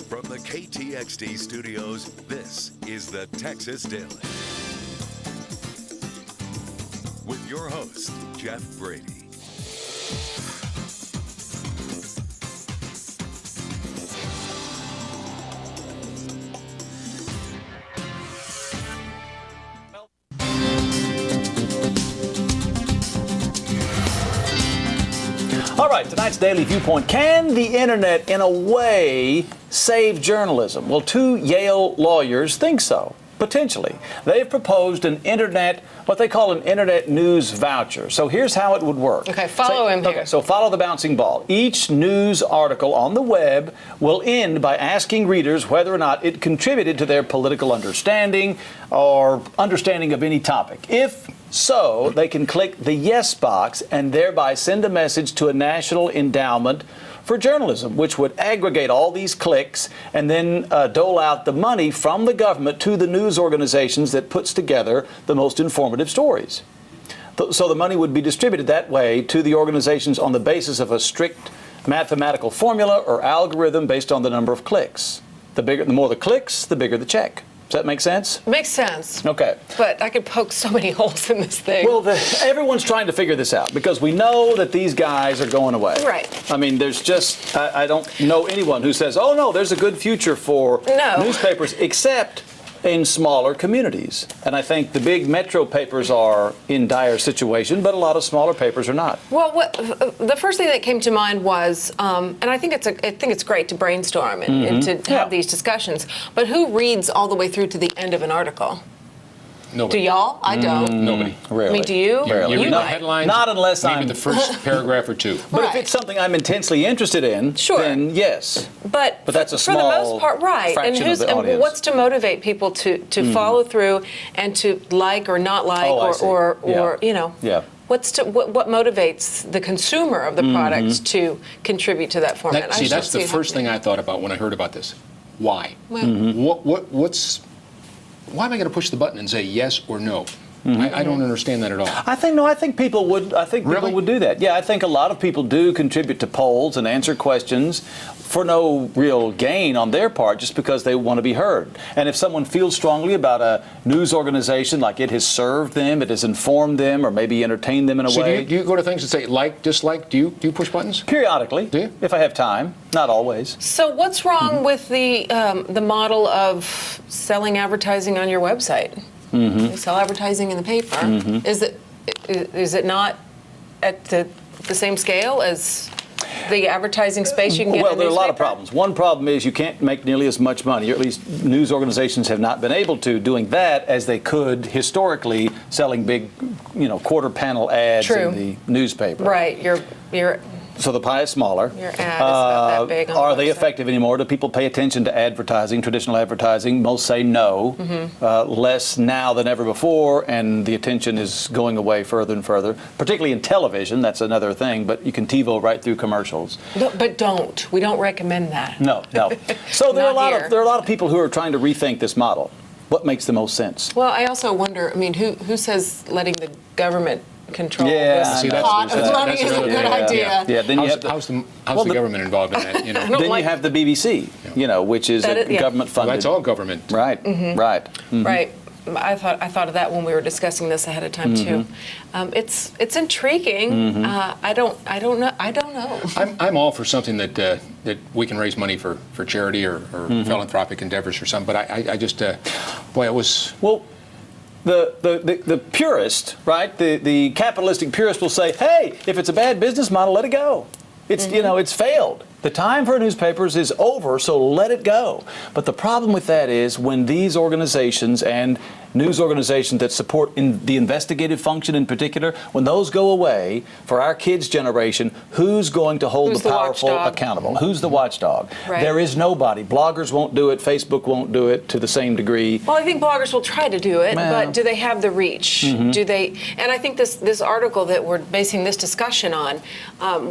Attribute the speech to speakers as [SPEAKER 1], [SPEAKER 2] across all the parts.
[SPEAKER 1] From the KTXD studios, this is the Texas Daily. With your host, Jeff Brady.
[SPEAKER 2] All right, tonight's Daily Viewpoint. Can the internet, in a way, save journalism? Well, two Yale lawyers think so, potentially. They've proposed an internet, what they call an internet news voucher. So here's how it would work.
[SPEAKER 3] Okay, follow him here.
[SPEAKER 2] Okay, so follow the bouncing ball. Each news article on the web will end by asking readers whether or not it contributed to their political understanding or understanding of any topic. If so, they can click the yes box and thereby send a message to a national endowment for journalism, which would aggregate all these clicks and then dole out the money from the government to the news organizations that puts together the most informative stories. So the money would be distributed that way to the organizations on the basis of a strict mathematical formula or algorithm based on the number of clicks. The more the clicks, the bigger the check. Does that make sense?
[SPEAKER 3] Makes sense.
[SPEAKER 2] Okay.
[SPEAKER 3] But I could poke so many holes in this thing.
[SPEAKER 2] Well, everyone's trying to figure this out because we know that these guys are going away.
[SPEAKER 3] Right.
[SPEAKER 2] I mean, there's just, I don't know anyone who says, oh, no, there's a good future for newspapers, except in smaller communities. And I think the big metro papers are in dire situation, but a lot of smaller papers are not.
[SPEAKER 3] Well, the first thing that came to mind was, and I think it's great to brainstorm and to have these discussions, but who reads all the way through to the end of an article?
[SPEAKER 4] Nobody.
[SPEAKER 3] Do y'all? I don't.
[SPEAKER 4] Nobody.
[SPEAKER 2] Rarely.
[SPEAKER 3] I mean, do you?
[SPEAKER 4] You read the
[SPEAKER 3] might.
[SPEAKER 4] headlines,
[SPEAKER 2] Not unless
[SPEAKER 4] maybe
[SPEAKER 2] I'm
[SPEAKER 4] the first paragraph or two.
[SPEAKER 2] But
[SPEAKER 3] Right.
[SPEAKER 2] if it's something I'm intensely interested in, then yes.
[SPEAKER 3] But
[SPEAKER 2] that's a
[SPEAKER 3] for the
[SPEAKER 2] small
[SPEAKER 3] most part, right.
[SPEAKER 2] fraction
[SPEAKER 3] And
[SPEAKER 2] of the audience.
[SPEAKER 3] what's to motivate people to follow through and to like or not like or you know.
[SPEAKER 2] Yeah.
[SPEAKER 3] What motivates the consumer of the products to contribute to that format?
[SPEAKER 4] That's the first thing I thought about when I heard about this. Why?
[SPEAKER 3] Well,
[SPEAKER 4] Why am I going to push the button and say yes or no? I don't understand that at all.
[SPEAKER 2] I think people would. People would do that. Yeah, I think a lot of people do contribute to polls and answer questions for no real gain on their part, just because they want to be heard. And if someone feels strongly about a news organization, like it has served them, it has informed them, or maybe entertained them in a way.
[SPEAKER 4] Do you go to things and say like, dislike? Do you push buttons?
[SPEAKER 2] Periodically.
[SPEAKER 4] Do you?
[SPEAKER 2] If I have time. Not always.
[SPEAKER 3] So what's wrong with the model of selling advertising on your website? You sell advertising in the paper. Is it not at the same scale as the advertising space you can get?
[SPEAKER 2] Well,
[SPEAKER 3] in
[SPEAKER 2] there are a lot of
[SPEAKER 3] newspaper?
[SPEAKER 2] problems. One problem is you can't make nearly as much money, or at least news organizations have not been able to, doing that as they could historically selling big, quarter panel ads in the newspaper.
[SPEAKER 3] Right.
[SPEAKER 2] So the pie is smaller.
[SPEAKER 3] Your ad is about that big on the
[SPEAKER 2] Are they
[SPEAKER 3] website.
[SPEAKER 2] effective anymore? Do people pay attention to advertising, traditional advertising? Most say no. Less now than ever before, and the attention is going away further and further, particularly in television. That's another thing, but you can TiVo right through commercials.
[SPEAKER 3] But don't. We don't recommend that.
[SPEAKER 2] No. So there are
[SPEAKER 3] Not
[SPEAKER 2] a lot of people who are trying to rethink this model. What makes the most sense?
[SPEAKER 3] Well, I also wonder, who says letting the government control
[SPEAKER 2] Yeah,
[SPEAKER 3] this
[SPEAKER 2] see,
[SPEAKER 3] pot of money is a
[SPEAKER 4] another
[SPEAKER 3] good
[SPEAKER 4] thing.
[SPEAKER 3] idea?
[SPEAKER 2] Yeah. Then you have
[SPEAKER 4] How's the government involved in that?
[SPEAKER 2] then you have the BBC, which is government funded.
[SPEAKER 4] Well, that's all government.
[SPEAKER 2] Right. Right.
[SPEAKER 3] Right. I thought of that when we were discussing this ahead of time too. It's intriguing. I don't know.
[SPEAKER 4] I'm all for something that we can raise money for charity or philanthropic endeavors or something. But I just it was
[SPEAKER 2] well. The purist, right? The capitalistic purist will say, "Hey, if it's a bad business model, let it go. It's it's failed. The time for newspapers is over, so let it go." But the problem with that is when these organizations and news organizations that support the investigative function in particular, when those go away, for our kids' generation, who's going to hold the powerful accountable? Who's the watchdog?
[SPEAKER 3] Right.
[SPEAKER 2] There is nobody. Bloggers won't do it. Facebook won't do it to the same degree.
[SPEAKER 3] Well, I think bloggers will try to do it, but do they have the reach? Do they? And I think this article that we're basing this discussion on,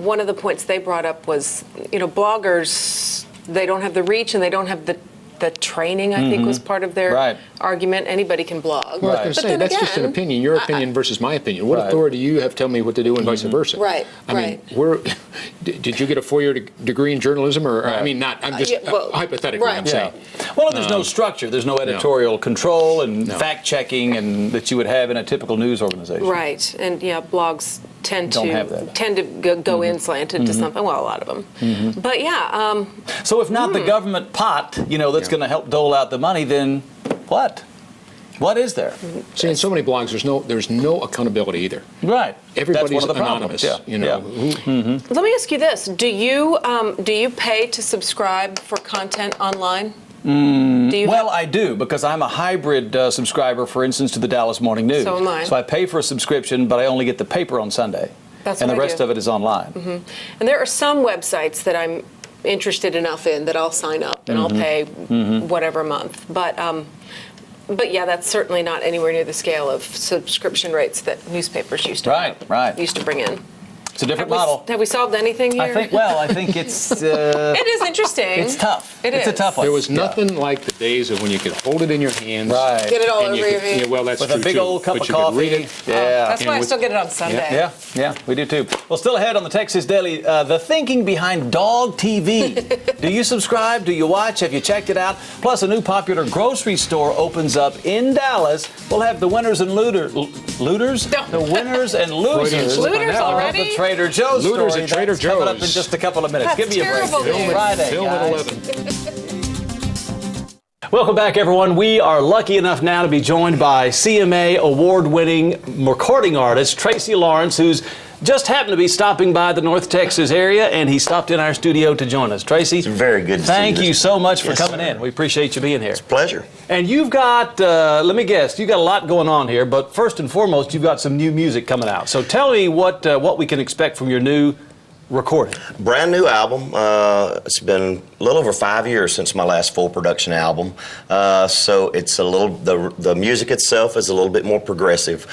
[SPEAKER 3] one of the points they brought up was, bloggers, they don't have the reach and they don't have the the training, I think, was part of their argument. Anybody can blog.
[SPEAKER 4] Well, I was going to say, that's just an opinion, your opinion versus my opinion. What authority do you have to tell me what to do and vice versa?
[SPEAKER 3] Right,
[SPEAKER 4] I mean, did you get a 4-year degree in journalism? Or I mean, not, I'm just hypothetically, I'm saying.
[SPEAKER 2] Well, there's no structure. There's no editorial control and fact-checking and that you would have in a typical news organization.
[SPEAKER 3] Right, and blogs tend to go in slanted to something. Well, a lot of them. But yeah.
[SPEAKER 2] So if not the government pot, that's going to help dole out the money, then what? What is there?
[SPEAKER 4] See, in so many blogs, there's no accountability either.
[SPEAKER 2] Right.
[SPEAKER 4] Everybody's anonymous.
[SPEAKER 2] Let
[SPEAKER 3] me ask you this: Do you pay to subscribe for content online?
[SPEAKER 2] I do, because I'm a hybrid subscriber, for instance, to the Dallas Morning News.
[SPEAKER 3] So am I.
[SPEAKER 2] So I pay for a subscription, but I only get the paper on Sunday. And the rest of it is online.
[SPEAKER 3] And there are some websites that I'm interested enough in that I'll sign up and I'll pay whatever month. But yeah, that's certainly not anywhere near the scale of subscription rates that newspapers used to used to bring in.
[SPEAKER 2] It's a different model.
[SPEAKER 3] Have we solved anything here?
[SPEAKER 2] I think it's...
[SPEAKER 3] it is interesting.
[SPEAKER 2] It's tough.
[SPEAKER 3] It's
[SPEAKER 2] a tough one.
[SPEAKER 4] There was nothing like the days of when you could hold it in your hands.
[SPEAKER 2] Right.
[SPEAKER 3] Get it all over your hands.
[SPEAKER 4] Yeah, well, that's
[SPEAKER 2] with
[SPEAKER 4] true,
[SPEAKER 2] a big old cup of coffee.
[SPEAKER 4] Read it.
[SPEAKER 3] That's why I still get it on Sunday.
[SPEAKER 2] Yeah, we do too. Well, still ahead on the Texas Daily, the thinking behind dog TV. Do you subscribe? Do you watch? Have you checked it out? Plus, a new popular grocery store opens up in Dallas. We'll have the winners and looters. The winners and losers.
[SPEAKER 3] Looters already?
[SPEAKER 2] Of the Trader Joe's
[SPEAKER 4] Looters
[SPEAKER 2] story.
[SPEAKER 4] at Trader
[SPEAKER 2] That's coming
[SPEAKER 4] Joe's.
[SPEAKER 2] up in just a couple of minutes.
[SPEAKER 3] That's
[SPEAKER 2] Give me a break.
[SPEAKER 3] terrible.
[SPEAKER 2] Friday,
[SPEAKER 4] Film at
[SPEAKER 2] guys.
[SPEAKER 4] 11.
[SPEAKER 2] Welcome back, everyone. We are lucky enough now to be joined by CMA award-winning recording artist Tracy Lawrence, who's just happened to be stopping by the North Texas area, and he stopped in our studio to join us. Tracy,
[SPEAKER 5] it's very good to see you.
[SPEAKER 2] Thank you so much for coming in. We appreciate you being here.
[SPEAKER 5] It's a pleasure.
[SPEAKER 2] And you've got, let me guess, you've got a lot going on here, but first and foremost, you've got some new music coming out. So tell me what we can expect from your new recording.
[SPEAKER 5] Brand new album. It's been a little over 5 years since my last full production album. So it's a little, the music itself is a little bit more progressive.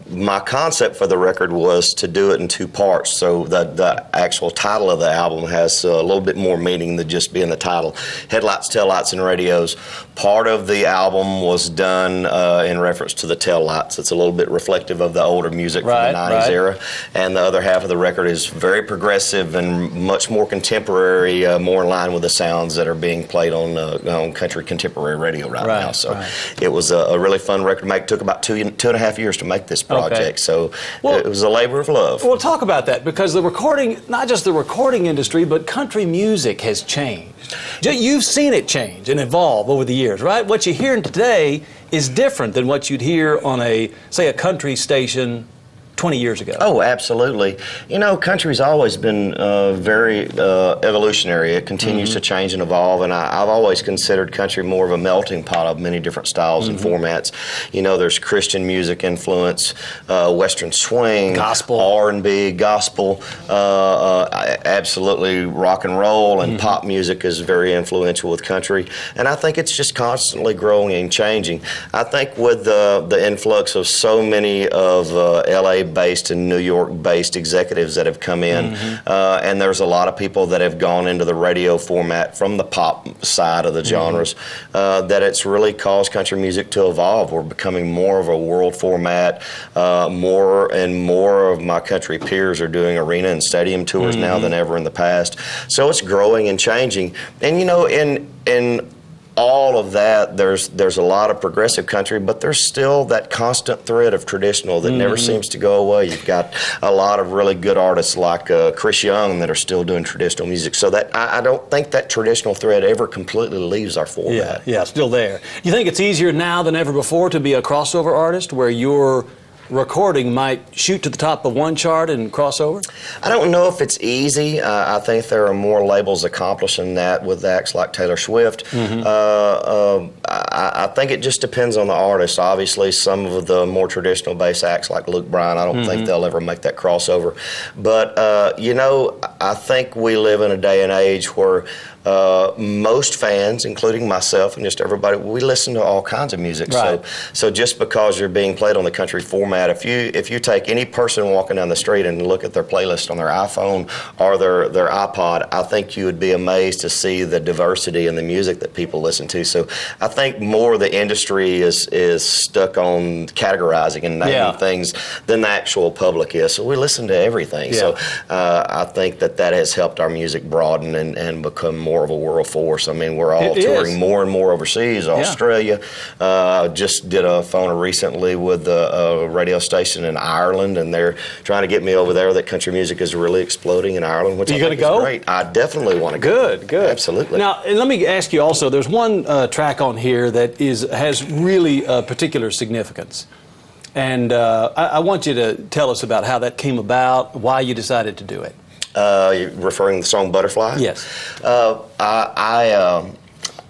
[SPEAKER 5] My concept for the record was to do it in 2 parts. So the actual title of the album has a little bit more meaning than just being the title. Headlights, taillights, and radios. Part of the album was done in reference to the taillights. It's a little bit reflective of the older music from the 90s era. And the other half of the record is very progressive and much more contemporary, more in line with the sounds that are being played on country contemporary radio right now. So it was a really fun record to make. It took about two and a half years to make this project. So it was a labor of love.
[SPEAKER 2] Well, talk about that, because the recording, not just the recording industry, but country music has changed. You've seen it change and evolve over the years, right? What you're hearing today is different than what you'd hear on say a country station 20 years ago.
[SPEAKER 5] Oh, absolutely. You know, country's always been very evolutionary. It continues to change and evolve, and I've always considered country more of a melting pot of many different styles and formats. You know, there's Christian music influence, Western swing,
[SPEAKER 2] gospel,
[SPEAKER 5] R&B, gospel, absolutely rock and roll, and pop music is very influential with country, and I think it's just constantly growing and changing. I think with the influx of so many of LA-based and New York-based executives that have come in, and there's a lot of people that have gone into the radio format from the pop side of the genres, that it's really caused country music to evolve. We're becoming more of a world format. More and more of my country peers are doing arena and stadium tours now than ever in the past. So it's growing and changing. And you know, in all of that, there's a lot of progressive country, but there's still that constant thread of traditional that never seems to go away. You've got a lot of really good artists like Chris Young that are still doing traditional music. So that I don't think that traditional thread ever completely leaves our format.
[SPEAKER 2] Yeah, still there. You think it's easier now than ever before to be a crossover artist, where your recording might shoot to the top of one chart and cross over?
[SPEAKER 5] I don't know if it's easy. I think there are more labels accomplishing that with acts like Taylor Swift. I I think it just depends on the artist. Obviously, some of the more traditional bass acts like Luke Bryan, I don't think they'll ever make that crossover. But, you know, I think we live in a day and age where most fans, including myself and just everybody, we listen to all kinds of music.
[SPEAKER 2] Right.
[SPEAKER 5] So just because you're being played on the country format, if you take any person walking down the street and look at their playlist on their iPhone or their iPod, I think you would be amazed to see the diversity in the music that people listen to. So I think more the industry is stuck on categorizing and naming things than the actual public is. So we listen to everything.
[SPEAKER 2] Yeah.
[SPEAKER 5] So I think that has helped our music broaden and become more of a world force. I mean, we're all touring more and more overseas. Australia, just did a phone recently with a radio station in Ireland, and they're trying to get me over there. That country music is really exploding in Ireland, which I think is great. I definitely want to go.
[SPEAKER 2] Good.
[SPEAKER 5] Absolutely.
[SPEAKER 2] Now, and let me ask you also, there's one track on here that has really particular significance. And I want you to tell us about how that came about, why you decided to do it.
[SPEAKER 5] You're referring to the song Butterfly?
[SPEAKER 2] Yes.
[SPEAKER 5] I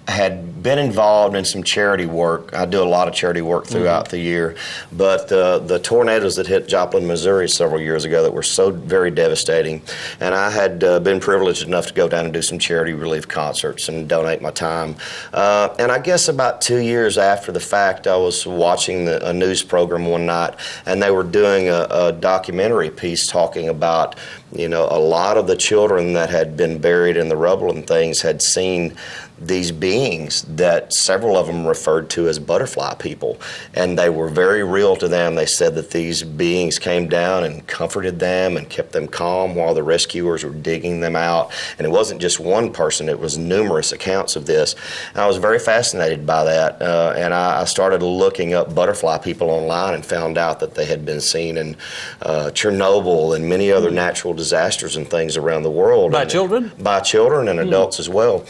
[SPEAKER 5] had been involved in some charity work. I do a lot of charity work throughout the year, but the tornadoes that hit Joplin, Missouri several years ago that were so very devastating, and I had been privileged enough to go down and do some charity relief concerts and donate my time. And I guess about 2 years after the fact, I was watching a news program one night, and they were doing a documentary piece talking about, you know, a lot of the children that had been buried in the rubble and things had seen these beings that several of them referred to as butterfly people, and they were very real to them. They said that these beings came down and comforted them and kept them calm while the rescuers were digging them out. And it wasn't just one person, it was numerous accounts of this. And I was very fascinated by that, and I started looking up butterfly people online and found out that they had been seen in Chernobyl and many other natural disasters and things around the world.
[SPEAKER 2] By children?
[SPEAKER 5] By children and adults as well.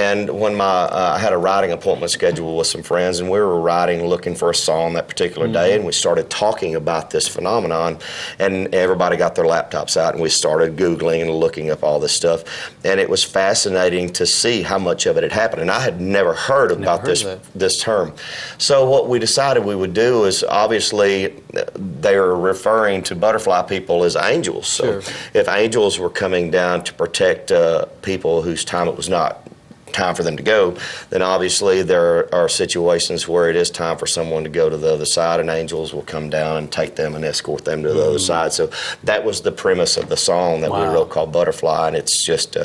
[SPEAKER 5] And when I had a writing appointment scheduled with some friends, and we were writing, looking for a song that particular day, and we started talking about this phenomenon, and everybody got their laptops out, and we started Googling and looking up all this stuff, and it was fascinating to see how much of it had happened, and I had never heard about this term. So what we decided we would do is, obviously, they are referring to butterfly people as angels. So if angels were coming down to protect people whose time it was not time for them to go, then obviously there are situations where it is time for someone to go to the other side, and angels will come down and take them and escort them to the other side. So that was the premise of the song that we wrote called Butterfly, and it's just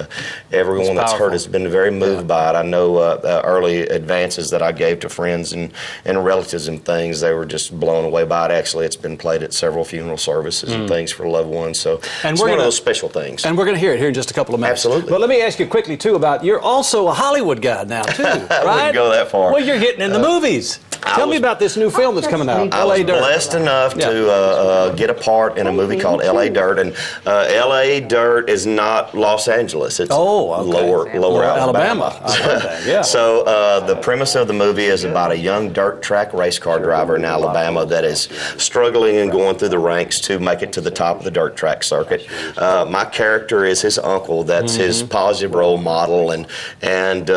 [SPEAKER 5] everyone that's heard has been very moved by it. I know early advances that I gave to friends and relatives and things, they were just blown away by it. Actually, it's been played at several funeral services and things for loved ones, so it's one of those special things.
[SPEAKER 2] And we're going to hear it here in just a couple of minutes.
[SPEAKER 5] Absolutely.
[SPEAKER 2] But let me ask you quickly, too, about you're also a Hollywood guy now, too, right?
[SPEAKER 5] I wouldn't go that far.
[SPEAKER 2] Well, you're getting in the movies. Tell me about this new film that's coming out,
[SPEAKER 5] I was
[SPEAKER 2] L.A. Dirt.
[SPEAKER 5] blessed enough to get a part in a movie called L.A. Dirt, and L.A. Dirt is not Los Angeles. It's lower Alabama.
[SPEAKER 2] I heard that, yeah.
[SPEAKER 5] So the premise of the movie is about a young dirt track race car driver in Alabama that is struggling and going through the ranks to make it to the top of the dirt track circuit. My character is his uncle. That's his positive role model, and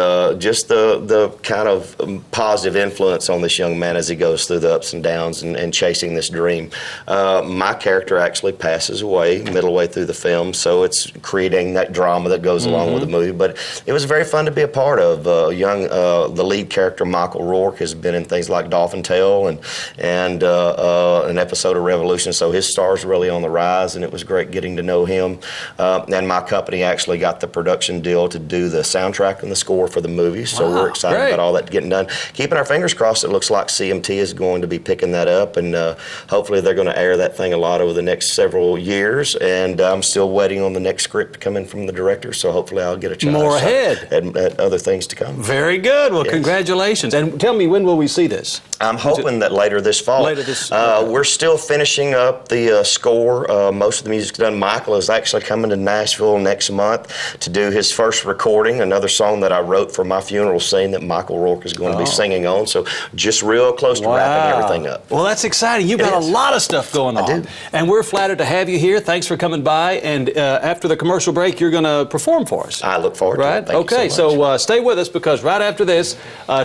[SPEAKER 5] just the kind of positive influence on this young man as he goes through the ups and downs and chasing this dream. My character actually passes away middle way through the film, so it's creating that drama that goes along with the movie. But it was very fun to be a part of. The lead character, Michael Rourke, has been in things like Dolphin Tale and an episode of Revolution, so his star's really on the rise, and it was great getting to know him. And my company actually got the production deal to do the soundtrack and the score for the movie, so we're excited about all that getting done. Keeping our fingers crossed, it looks like CMT is going to be picking that up, and hopefully they're going to air that thing a lot over the next several years, and I'm still waiting on the next script to come in from the director, so hopefully I'll get a chance
[SPEAKER 2] more ahead
[SPEAKER 5] at other things to come.
[SPEAKER 2] Very good. Well, congratulations. And tell me, when will we see this?
[SPEAKER 5] I'm hoping that later this fall. We're still finishing up the score. Most of the music's done. Michael is actually coming to Nashville next month to do his first recording, another song that I wrote for my funeral scene that Michael Rourke is going to be singing on. So just this real close to wrapping everything up.
[SPEAKER 2] Well, that's exciting. You've got a lot of stuff going on.
[SPEAKER 5] do.
[SPEAKER 2] And we're flattered to have you here. Thanks for coming by. And after the commercial break, you're going to perform for us.
[SPEAKER 5] I look forward to
[SPEAKER 2] Right?
[SPEAKER 5] it. Thank
[SPEAKER 2] Okay,
[SPEAKER 5] you so much.
[SPEAKER 2] so stay with us, because right after this,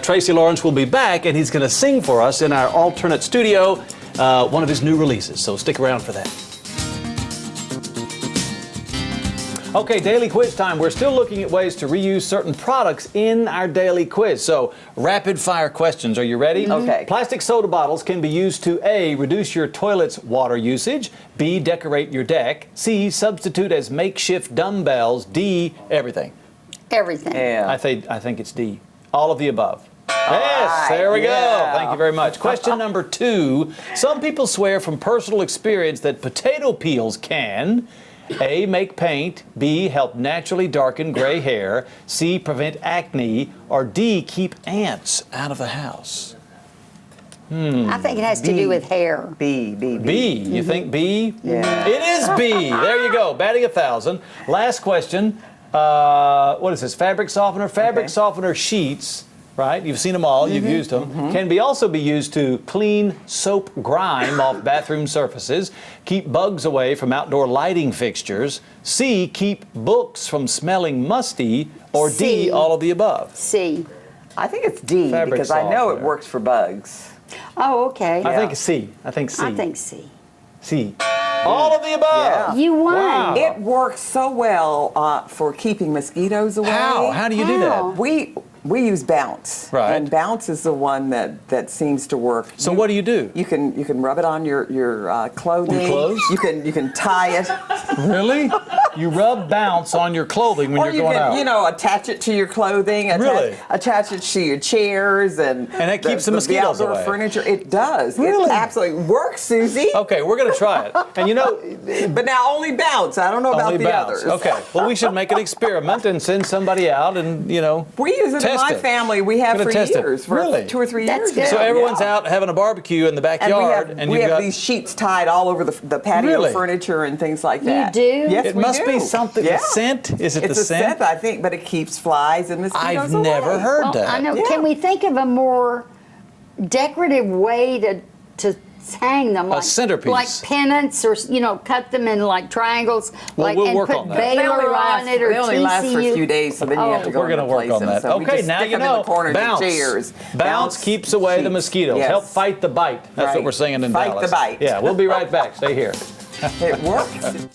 [SPEAKER 2] Tracy Lawrence will be back, and he's going to sing for us in our alternate studio, one of his new releases. So stick around for that. Okay, daily quiz time. We're still looking at ways to reuse certain products in our daily quiz. So, rapid fire questions. Are you ready?
[SPEAKER 6] Okay.
[SPEAKER 2] Plastic soda bottles can be used to A, reduce your toilet's water usage, B, decorate your deck, C, substitute as makeshift dumbbells, D, everything.
[SPEAKER 7] Everything.
[SPEAKER 6] Yeah.
[SPEAKER 2] I think it's D. All of the above. Yes,
[SPEAKER 6] right,
[SPEAKER 2] there we go.
[SPEAKER 6] yeah.
[SPEAKER 2] Thank you very much. Question number 2. Some people swear from personal experience that potato peels can A, make paint, B, help naturally darken gray hair, C, prevent acne, or D, keep ants out of the house.
[SPEAKER 7] I think it has to do with hair.
[SPEAKER 6] B.
[SPEAKER 2] B, you think B?
[SPEAKER 6] Yeah.
[SPEAKER 2] It is B. There you go, batting 1,000. Last question. What is this? Fabric softener? Fabric softener sheets, right? You've seen them all. You've used them. Can also be used to clean soap grime off bathroom surfaces, keep bugs away from outdoor lighting fixtures, C, keep books from smelling musty, or D,
[SPEAKER 7] C.
[SPEAKER 2] all of the above.
[SPEAKER 7] C.
[SPEAKER 6] I think it's D
[SPEAKER 2] Fabric
[SPEAKER 6] because I know it
[SPEAKER 2] softener.
[SPEAKER 6] works for bugs.
[SPEAKER 7] Oh, okay.
[SPEAKER 2] I think it's C. I think C.
[SPEAKER 7] I think C.
[SPEAKER 2] C. All of the above.
[SPEAKER 6] Yeah.
[SPEAKER 7] You won.
[SPEAKER 2] Wow.
[SPEAKER 6] It works so well for keeping mosquitoes away.
[SPEAKER 2] How? How do you do
[SPEAKER 7] How?
[SPEAKER 2] that?
[SPEAKER 6] We use Bounce,
[SPEAKER 2] Right.
[SPEAKER 6] and Bounce is the one that seems to work.
[SPEAKER 2] So what do you do?
[SPEAKER 6] You can rub it on your clothing.
[SPEAKER 2] Your clothes?
[SPEAKER 6] You can tie it,
[SPEAKER 2] Really? You rub Bounce on your clothing when
[SPEAKER 6] or
[SPEAKER 2] you're
[SPEAKER 6] you
[SPEAKER 2] going
[SPEAKER 6] can
[SPEAKER 2] out.
[SPEAKER 6] attach it to your clothing.
[SPEAKER 2] Really?
[SPEAKER 6] Attach it to your chairs and
[SPEAKER 2] that keeps the mosquitoes
[SPEAKER 6] outdoor
[SPEAKER 2] away.
[SPEAKER 6] furniture. It does.
[SPEAKER 2] Really?
[SPEAKER 6] It absolutely works, Susie.
[SPEAKER 2] Okay, we're going to try it. And you know,
[SPEAKER 6] But now only Bounce. I don't know about
[SPEAKER 2] only
[SPEAKER 6] the
[SPEAKER 2] Bounce.
[SPEAKER 6] others.
[SPEAKER 2] Okay, well, we should make an experiment and send somebody out and,
[SPEAKER 6] We use it in
[SPEAKER 2] test
[SPEAKER 6] my
[SPEAKER 2] it.
[SPEAKER 6] family. We have
[SPEAKER 2] Gonna
[SPEAKER 6] for
[SPEAKER 2] test it.
[SPEAKER 6] years, for
[SPEAKER 2] Really?
[SPEAKER 6] 2 or 3
[SPEAKER 7] That's
[SPEAKER 6] years.
[SPEAKER 7] good.
[SPEAKER 2] So
[SPEAKER 6] now.
[SPEAKER 2] everyone's
[SPEAKER 6] Yeah.
[SPEAKER 2] out having a barbecue in the
[SPEAKER 6] And
[SPEAKER 2] backyard,
[SPEAKER 6] we
[SPEAKER 2] you've
[SPEAKER 6] have
[SPEAKER 2] got.
[SPEAKER 6] these sheets tied all over the patio
[SPEAKER 2] Really?
[SPEAKER 6] furniture and things like that.
[SPEAKER 7] do?
[SPEAKER 6] Yes,
[SPEAKER 2] It
[SPEAKER 6] we
[SPEAKER 2] must
[SPEAKER 6] do.
[SPEAKER 2] be something.
[SPEAKER 6] Yeah.
[SPEAKER 2] A scent? Is it
[SPEAKER 6] It's
[SPEAKER 2] the
[SPEAKER 6] a scent, I think, but it keeps flies and mosquitoes
[SPEAKER 2] I've
[SPEAKER 6] away.
[SPEAKER 2] never heard
[SPEAKER 7] Well,
[SPEAKER 2] that.
[SPEAKER 7] I know.
[SPEAKER 6] Yeah.
[SPEAKER 7] Can we think of a more decorative way to hang them? Like,
[SPEAKER 2] centerpiece.
[SPEAKER 7] Like pennants, or cut them in like triangles.
[SPEAKER 2] Well,
[SPEAKER 7] like,
[SPEAKER 2] we'll
[SPEAKER 7] and
[SPEAKER 2] work
[SPEAKER 7] put
[SPEAKER 2] on that.
[SPEAKER 6] They
[SPEAKER 7] Baylor on it, or
[SPEAKER 6] they only last for a
[SPEAKER 7] TCU.
[SPEAKER 6] few days, so then you have to go
[SPEAKER 2] We're going to
[SPEAKER 6] and
[SPEAKER 2] work
[SPEAKER 6] replace
[SPEAKER 2] on
[SPEAKER 6] them.
[SPEAKER 2] that.
[SPEAKER 6] So we
[SPEAKER 2] Okay,
[SPEAKER 6] just
[SPEAKER 2] now
[SPEAKER 6] stick
[SPEAKER 2] you
[SPEAKER 6] them in
[SPEAKER 2] know.
[SPEAKER 6] the corners of
[SPEAKER 2] Bounce.
[SPEAKER 6] chairs.
[SPEAKER 2] Bounce keeps away the
[SPEAKER 6] sheets.
[SPEAKER 2] mosquitoes.
[SPEAKER 6] Yes.
[SPEAKER 2] Help fight the bite. That's what
[SPEAKER 6] Right.
[SPEAKER 2] we're singing in
[SPEAKER 6] Fight
[SPEAKER 2] Dallas.
[SPEAKER 6] the bite.
[SPEAKER 2] Yeah, we'll be right back. Stay here.
[SPEAKER 6] It works.